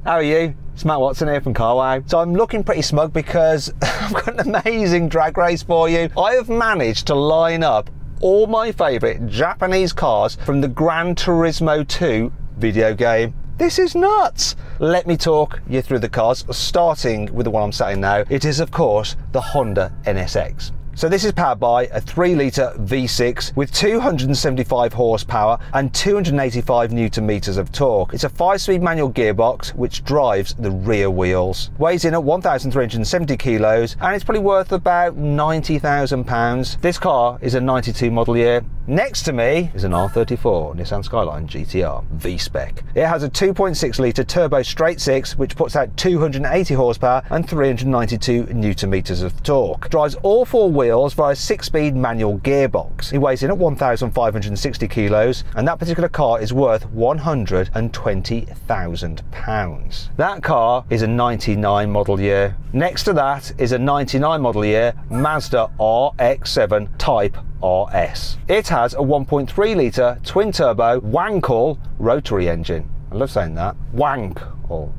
How are you? It's Matt Watson here from Carwow. So I'm looking pretty smug because I've got an amazing drag race for you. I have managed to line up all my favourite Japanese cars from the Gran Turismo 2 video game. This is nuts! Let me talk you through the cars, starting with the one I'm sat in now. It is, of course, the Honda NSX. So this is powered by a 3-litre V6 with 275 horsepower and 285 newton meters of torque. It's a 5-speed manual gearbox which drives the rear wheels. Weighs in at 1,370 kilos and it's probably worth about £90,000. This car is a 92 model year. Next to me is an R34 Nissan Skyline GTR V-Spec. It has a 2.6 litre turbo straight 6 which puts out 280 horsepower and 392 newton meters of torque. Drives all 4 wheels via a 6-speed manual gearbox. It weighs in at 1,560 kilos and that particular car is worth £120,000. That car is a 99 model year. Next to that is a 99 model year Mazda RX-7 Type RS. It has a 1.3 litre twin turbo Wankel rotary engine. I love saying that. Wankel.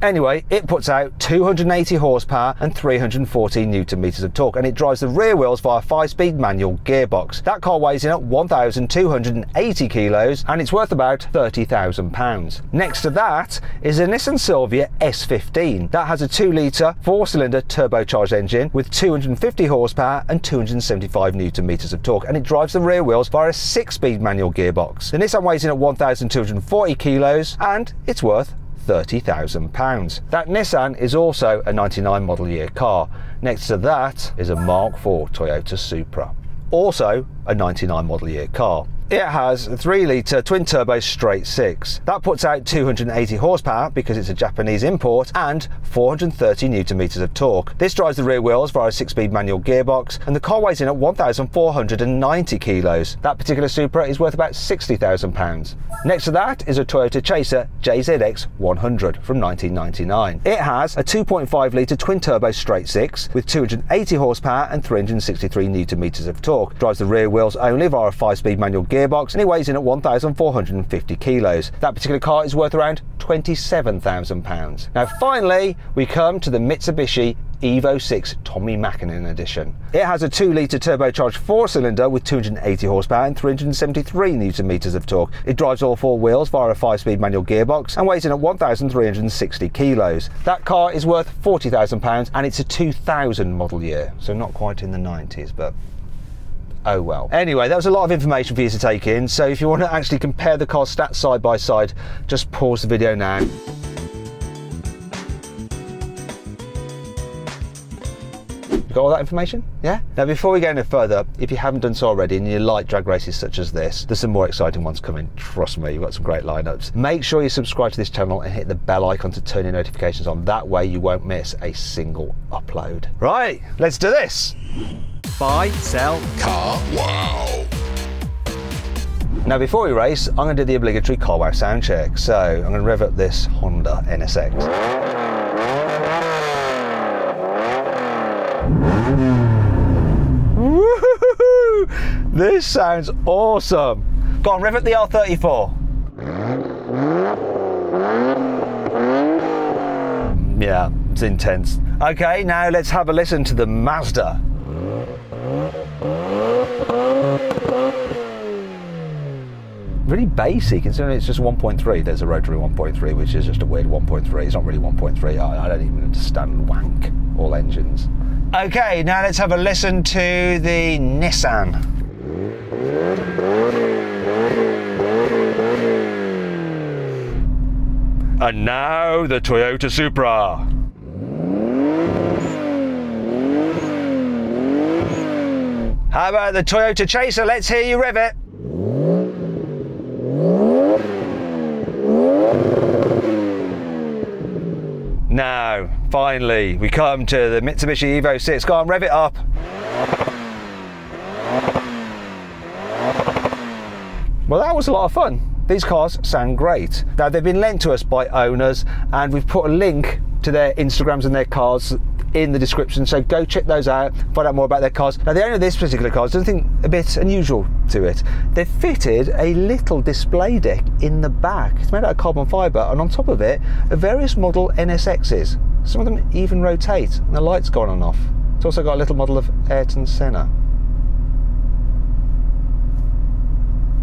Anyway, it puts out 280 horsepower and 314 newton meters of torque and it drives the rear wheels via a 5-speed manual gearbox. That car weighs in at 1,280 kilos and it's worth about £30,000. Next to that is a Nissan Silvia S15. That has a 2-litre 4-cylinder turbocharged engine with 250 horsepower and 275 newton meters of torque and it drives the rear wheels via a 6-speed manual gearbox. The Nissan weighs in at 1,240 kilos and it's worth £30,000. That Nissan is also a 99 model year car. Next to that is a Mark IV Toyota Supra, also a 99 model year car. It has a 3-litre twin turbo straight 6. That puts out 280 horsepower because it's a Japanese import and 430 newton meters of torque. This drives the rear wheels via a 6-speed manual gearbox and the car weighs in at 1,490 kilos. That particular Supra is worth about £60,000. Next to that is a Toyota Chaser JZX 100 from 1999. It has a 2.5 litre twin turbo straight 6 with 280 horsepower and 363 newton meters of torque. Drives the rear wheels only via a 5-speed manual gearbox and it weighs in at 1,450 kilos. That particular car is worth around £27,000. Now finally we come to the Mitsubishi Evo VI Tommy Mäkinen edition. It has a 2-litre turbocharged 4-cylinder with 280 horsepower and 373 newton meters of torque. It drives all 4 wheels via a 5-speed manual gearbox and weighs in at 1,360 kilos. That car is worth £40,000 and it's a 2000 model year, so not quite in the 90s, but oh well. Anyway, that was a lot of information for you to take in, so if you want to actually compare the car stats side by side, just pause the video now. You got all that information? Yeah? Now before we go any further, if you haven't done so already and you like drag races such as this, there's some more exciting ones coming, trust me, you've got some great lineups. Make sure you subscribe to this channel and hit the bell icon to turn your notifications on, that way you won't miss a single upload. Right, let's do this! Buy, sell, car, wow! Now before we race, I'm going to do the obligatory Carwow sound check, so I'm going to rev up this Honda NSX. This sounds awesome. Go on, rev up the R34. Yeah, it's intense. Okay, now let's have a listen to the Mazda. Really bassy considering it's just 1.3. There's a rotary 1.3 which is just a weird 1.3. It's not really 1.3. I don't even understand wank all engines. Okay, now let's have a listen to the Nissan. And now the Toyota Supra. How about the Toyota Chaser? Let's hear you rev it. Now, finally, we come to the Mitsubishi Evo VI. Go on, rev it up. Well, that was a lot of fun. These cars sound great. Now, they've been lent to us by owners, and we've put a link to their Instagrams and their cars in the description, so go check those out, find out more about their cars. Now the owner of this particular car has done something a bit unusual to it. They've fitted a little display deck in the back. It's made out of carbon fibre, and on top of it are various model NSXs. Some of them even rotate and the lights go on and off. It's also got a little model of Ayrton Senna.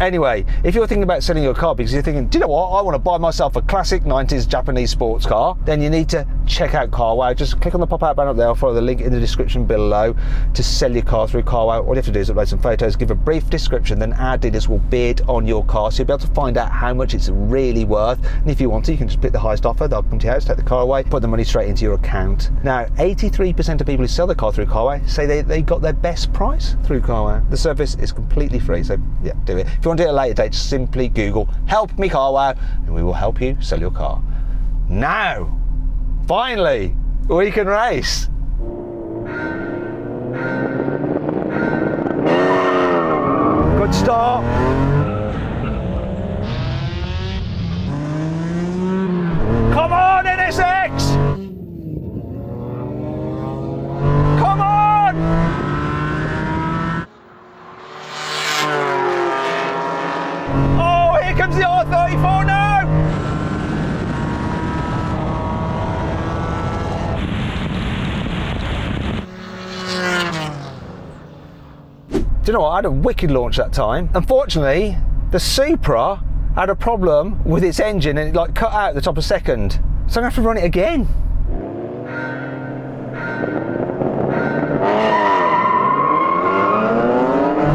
Anyway, if you're thinking about selling your car because you're thinking, do you know what, I want to buy myself a classic 90s Japanese sports car, then you need to check out Carwow. Just click on the pop-out banner up there, or follow the link in the description below to sell your car through Carwow. All you have to do is upload some photos, give a brief description, then our dealers will bid on your car, so you'll be able to find out how much it's really worth. And if you want to, you can just pick the highest offer, they'll come to your house, take the car away, put the money straight into your account. Now, 83% of people who sell their car through Carwow say they got their best price through Carwow. The service is completely free, so yeah, do it. If you want to do it at a later date, just simply Google "Help Me Carwow" and we will help you sell your car. Now, finally, we can race. Good start. Come on, NSX! Come on! Oh, here comes the R34 now! Do you know what? I had a wicked launch that time. Unfortunately, the Supra had a problem with its engine and it like cut out the top of second. So I'm gonna have to run it again.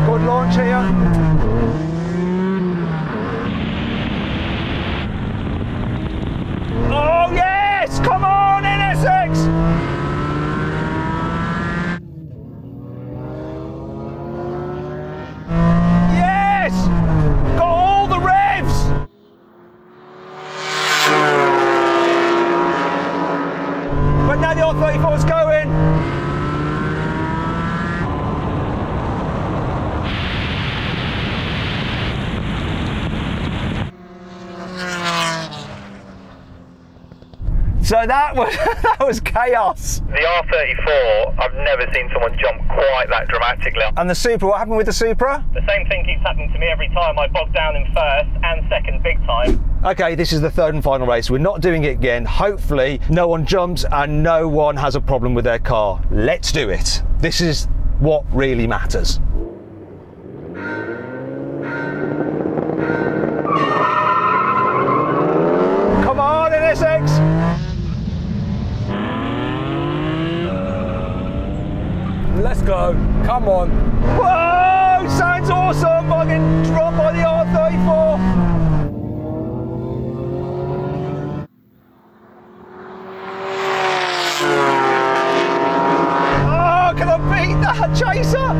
Good launch here. Oh yes! Come on, NSX! But now the R34 is going. So that was chaos. The R34, I've never seen someone jump quite that dramatically. And the Supra, what happened with the Supra? The same thing keeps happening to me every time. I bog down in first and second big time. Okay, this is the third and final race. We're not doing it again. Hopefully no one jumps and no one has a problem with their car. Let's do it. This is what really matters. Come on, NSX! Let's go. Come on. Whoa! Sounds awesome! I'm getting dropped by the R34. Can I beat that chaser?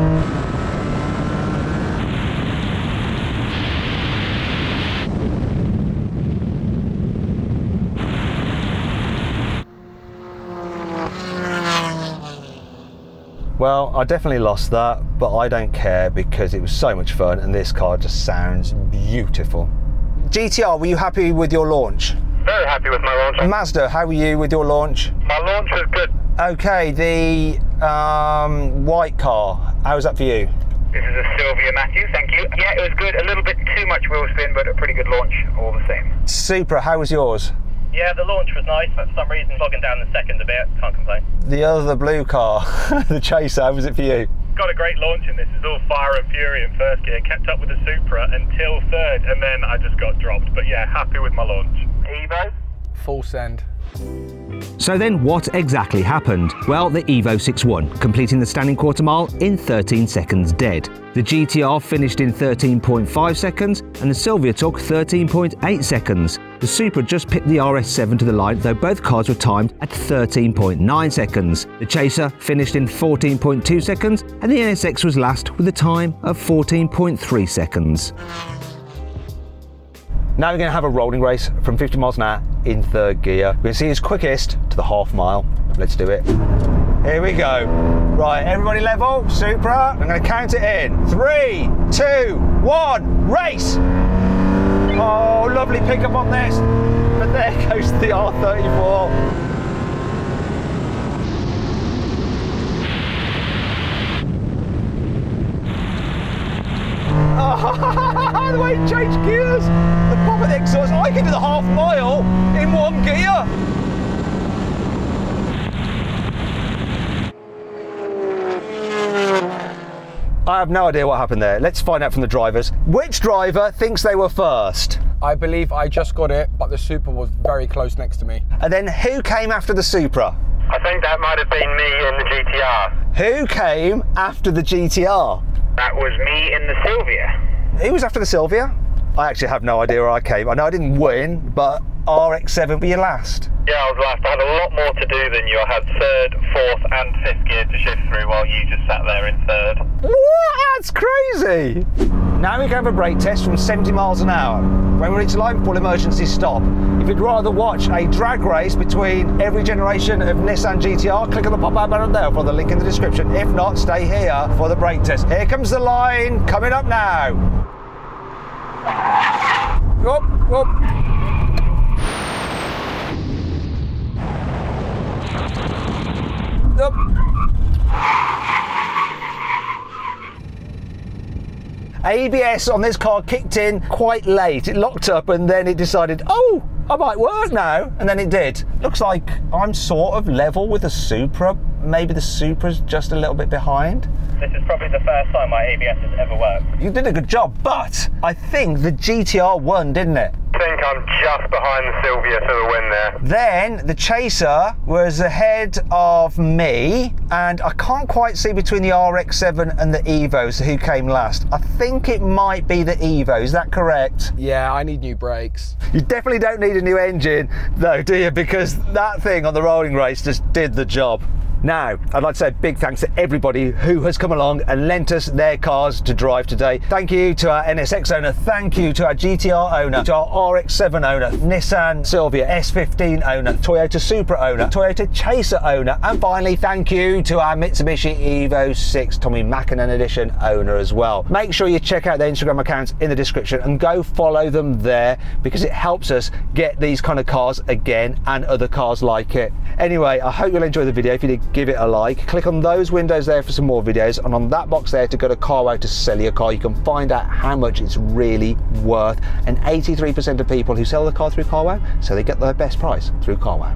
Well, I definitely lost that, but I don't care because it was so much fun and this car just sounds beautiful. GTR, were you happy with your launch? Very happy with my launch. Mazda, how were you with your launch? My launch was good. Okay, the white car, how was that for you? This is a Silvia Matthews, thank you. Yeah, it was good. A little bit too much wheel spin, but a pretty good launch all the same. Supra, how was yours? Yeah, the launch was nice, but for some reason bogging down the second a bit, can't complain. The other blue car, the Chaser, how was it for you? Got a great launch in this. It's all fire and fury in first gear. Kept up with the Supra until third, and then I just got dropped. But yeah, happy with my launch. Evo? Full send. So then what exactly happened? Well, the Evo VI won, completing the standing quarter mile in 13 seconds dead. The GTR finished in 13.5 seconds and the Silvia took 13.8 seconds. The Supra just picked the RS7 to the line, though both cars were timed at 13.9 seconds. The Chaser finished in 14.2 seconds and the NSX was last with a time of 14.3 seconds. Now we're going to have a rolling race from 50 miles an hour in third gear. We're going to see who's quickest to the half mile. Let's do it. Here we go. Right, everybody level, Supra. I'm going to count it in. 3, 2, 1, race! Oh, lovely pickup on this. But there goes the R34. change gears, the pop of the exhaust. I can do the half mile in one gear. I have no idea what happened there. Let's find out from the drivers. Which driver thinks they were first? I believe I just got it, but the Supra was very close next to me. And then who came after the Supra? I think that might have been me in the GTR. Who came after the GTR? That was me in the Silvia. Who was after the Silvia? I actually have no idea where I came. I know I didn't win, but RX-7 were you last? Yeah, I was last. I had a lot more to do than you. I had third, fourth and fifth gear to shift through while you just sat there in third. What? That's crazy. Now we can have a brake test from 70 miles an hour. When we reach line, full emergency stop. If you'd rather watch a drag race between every generation of Nissan GTR, click on the pop-out button there for the link in the description. If not, stay here for the brake test. Here comes the line, coming up now. Whoop, whoop. Up. ABS on this car kicked in quite late. It locked up and then it decided, oh, I might work now. And then it did. Looks like I'm sort of level with the Supra. Maybe the Supra's just a little bit behind. This is probably the first time my ABS has ever worked. You did a good job, but I think the GTR won, didn't it? I think I'm just behind the Silvia to the win there. Then the Chaser was ahead of me, and I can't quite see between the RX-7 and the Evo, so who came last. I think it might be the Evo, is that correct? Yeah, I need new brakes. You definitely don't need a new engine though, do you? Because that thing on the rolling race just did the job. Now, I'd like to say a big thanks to everybody who has come along and lent us their cars to drive today. Thank you to our NSX owner, thank you to our GTR owner, to our RX-7 owner, Nissan Silvia S15 owner, Toyota Supra owner, Toyota Chaser owner, and finally thank you to our Mitsubishi Evo VI Tommy Mackinnon edition owner as well. Make sure you check out their Instagram accounts in the description and go follow them there because it helps us get these kind of cars again and other cars like it. Anyway, I hope you'll enjoy the video. If you did, give it a like. Click on those windows there for some more videos, and on that box there to go to carwow to sell your car. You can find out how much it's really worth, and 83% of people who sell the car through carwow, so they get their best price through carwow.